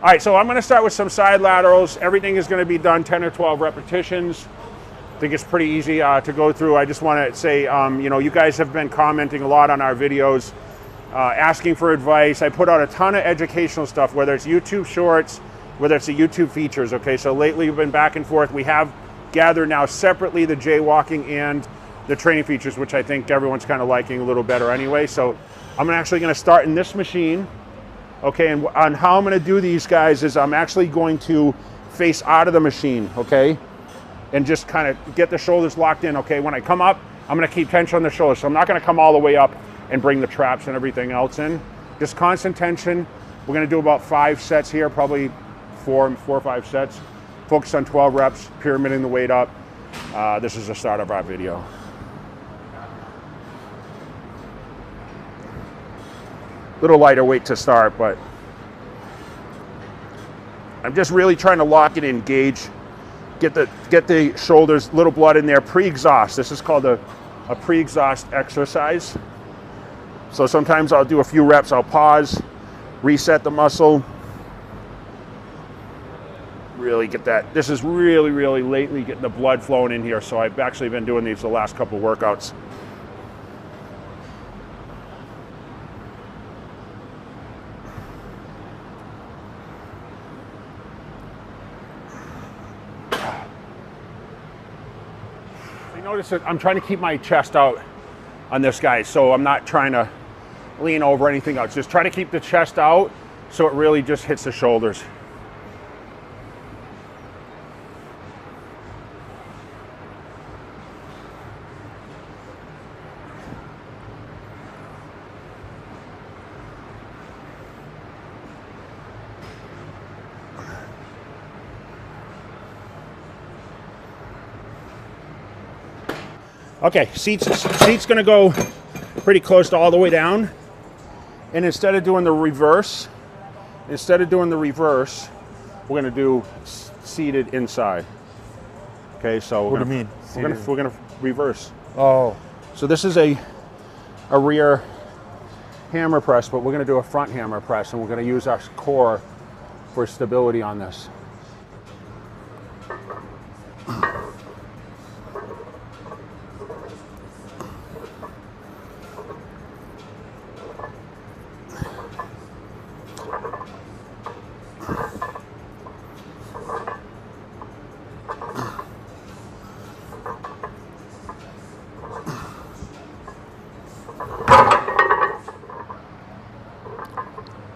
All right, so I'm gonna start with some side laterals. Everything is gonna be done 10 or 12 repetitions. I think it's pretty easy to go through. I just wanna say, you know, you guys have been commenting a lot on our videos, asking for advice. I put out a ton of educational stuff, whether it's YouTube shorts, whether it's the YouTube features, okay? So lately we've been back and forth. We have gathered now separately the jaywalking and the training features, which I think everyone's kind of liking a little better anyway. So I'm actually gonna start in this machine. Okay, and on how I'm gonna do these guys is I'm actually going to face out of the machine, okay? And just kind of get the shoulders locked in, okay? When I come up, I'm gonna keep tension on the shoulders. So I'm not gonna come all the way up and bring the traps and everything else in. Just constant tension. We're gonna do about 5 sets here, probably four or 5 sets. Focus on 12 reps, pyramiding the weight up. This is the start of our video. Little lighter weight to start, but I'm just really trying to lock it, engage, get the shoulders, little blood in there, pre-exhaust. This is called a pre-exhaust exercise. So sometimes I'll do a few reps, I'll pause, reset the muscle, really get that. This is really lately getting the blood flowing in here, so I've actually been doing these the last couple of workouts. Notice that I'm trying to keep my chest out on this guy, so I'm not trying to lean over anything else. Just try to keep the chest out so it really just hits the shoulders. Okay, seat's gonna go pretty close to all the way down. And instead of doing the reverse, we're gonna do seated inside. Okay, so what do you mean? We're gonna reverse. Oh. So this is a rear hammer press, but we're gonna do a front hammer press, and we're gonna use our core for stability on this.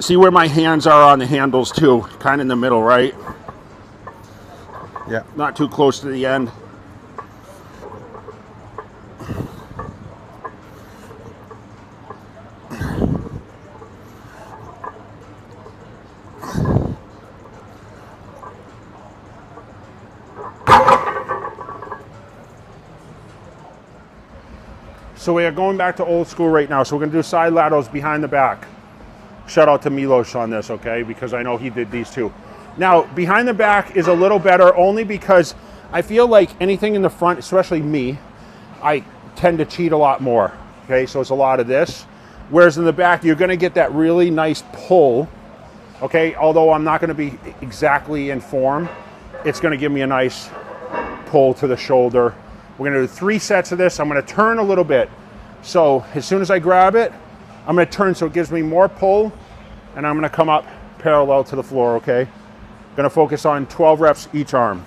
See where my hands are on the handles too, kind of in the middle, right? Yeah. Not too close to the end. So we are going back to old school right now. So we're gonna do side laterals behind the back. Shout out to Milos on this, okay? Because I know he did these too. Now, behind the back is a little better only because I feel like anything in the front, especially me, I tend to cheat a lot more, okay? So it's a lot of this. Whereas in the back, you're gonna get that really nice pull, okay? Although I'm not gonna be exactly in form, it's gonna give me a nice pull to the shoulder. We're gonna do 3 sets of this. I'm gonna turn a little bit. So as soon as I grab it, I'm gonna turn so it gives me more pull, and I'm gonna come up parallel to the floor, okay? Gonna focus on 12 reps each arm.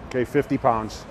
Okay, 50 pounds.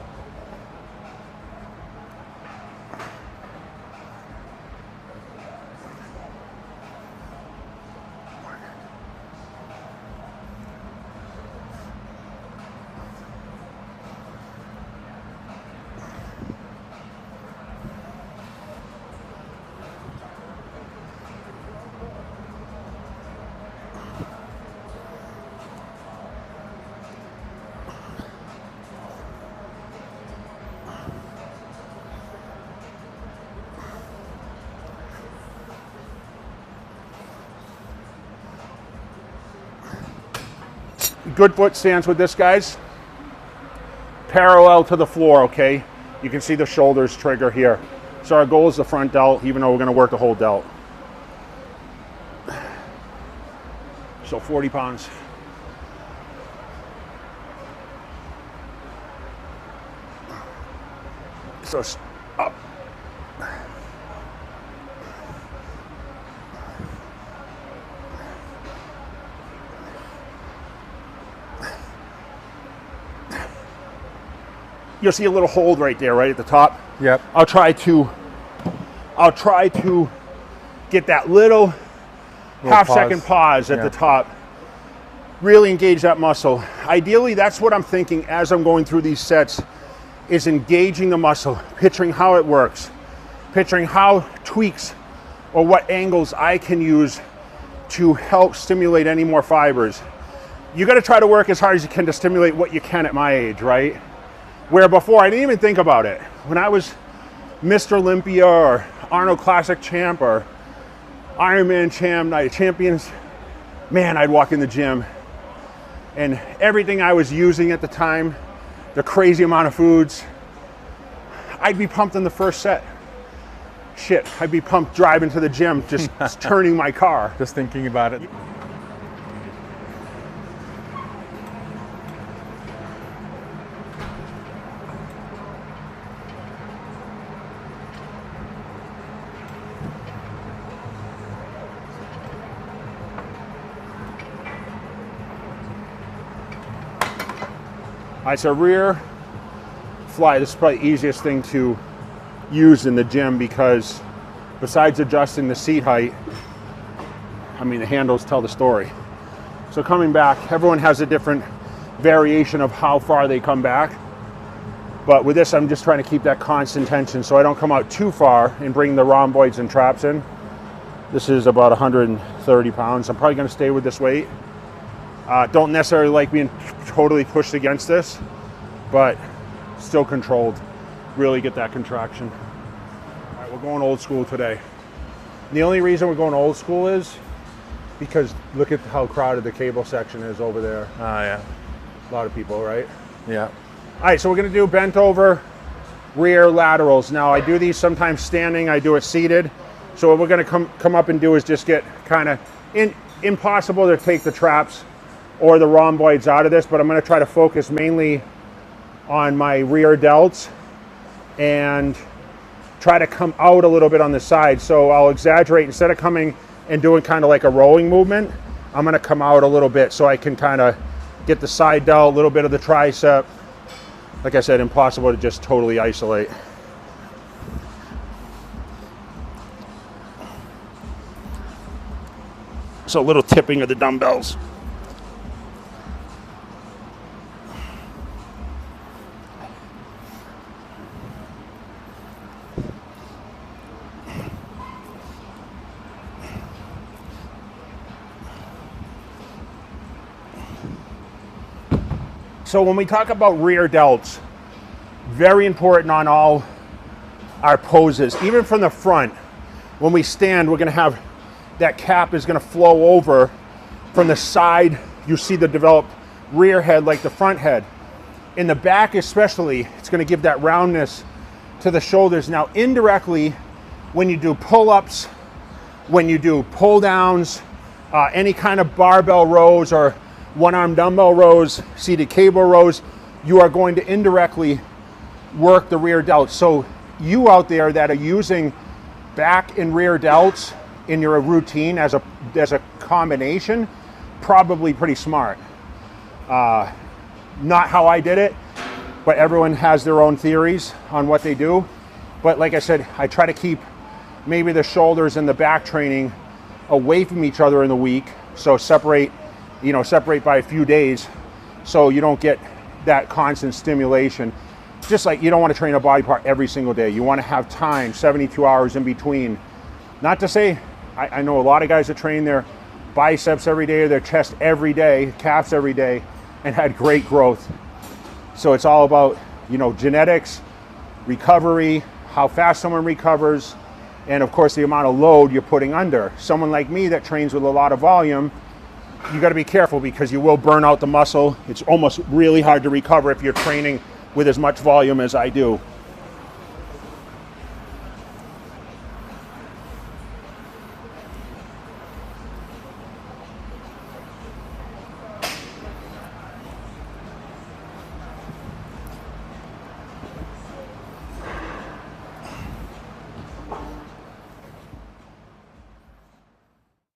Good foot stance with this, guys. Parallel to the floor, okay? You can see the shoulders trigger here. So our goal is the front delt, even though we're gonna work the whole delt. So 40 pounds. So up. You'll see a little hold right there, right at the top. Yep. I'll try to get that little half-second pause at the top. Really engage that muscle. Ideally, that's what I'm thinking as I'm going through these sets, is engaging the muscle, picturing how it works, picturing how tweaks or what angles I can use to help stimulate any more fibers. You got to try to work as hard as you can to stimulate what you can at my age, right? Where before I didn't even think about it. When I was Mr. Olympia or Arnold Classic champ or Ironman champ, Night of Champions, man, I'd walk in the gym and everything I was using at the time, the crazy amount of foods, I'd be pumped in the first set. Shit, I'd be pumped driving to the gym, just turning my car. Just thinking about it. All right, so rear fly, this is probably the easiest thing to use in the gym because besides adjusting the seat height, I mean, the handles tell the story. So coming back, everyone has a different variation of how far they come back. But with this, I'm just trying to keep that constant tension so I don't come out too far and bring the rhomboids and traps in. This is about 130 pounds. I'm probably gonna stay with this weight. Don't necessarily like being totally pushed against this, but still controlled. Really get that contraction. All right, we're going old school today. And the only reason we're going old school is because look at how crowded the cable section is over there. Oh, yeah. A lot of people, right? Yeah. All right, so we're gonna do bent over rear laterals. Now I do these sometimes standing, I do it seated. So what we're gonna come up and do is just get kind of impossible to take the traps or the rhomboids out of this, but I'm gonna try to focus mainly on my rear delts and try to come out a little bit on the side. So I'll exaggerate, instead of coming and doing kind of like a rowing movement, I'm gonna come out a little bit so I can kind of get the side delt, a little bit of the tricep. Like I said, impossible to just totally isolate. So a little tipping of the dumbbells. So when we talk about rear delts, very important on all our poses, even from the front. When we stand, we're gonna have, that cap is gonna flow over from the side. You see the developed rear head like the front head. In the back especially, it's gonna give that roundness to the shoulders. Now indirectly, when you do pull-ups, when you do pull-downs, any kind of barbell rows or one-arm dumbbell rows, seated cable rows, you are going to indirectly work the rear delts. So you out there that are using back and rear delts in your routine as a combination, probably pretty smart. Not how I did it, but everyone has their own theories on what they do. But like I said, I try to keep maybe the shoulders and the back training away from each other in the week. So separate by a few days so you don't get that constant stimulation. Just like you don't want to train a body part every single day. You want to have time, 72 hours in between. Not to say, I know a lot of guys that train their biceps every day, or their chest every day, calves every day, and had great growth. So it's all about, genetics, recovery, how fast someone recovers, and of course the amount of load you're putting under. Someone like me that trains with a lot of volume, you got to be careful because you will burn out the muscle. It's almost really hard to recover if you're training with as much volume as I do.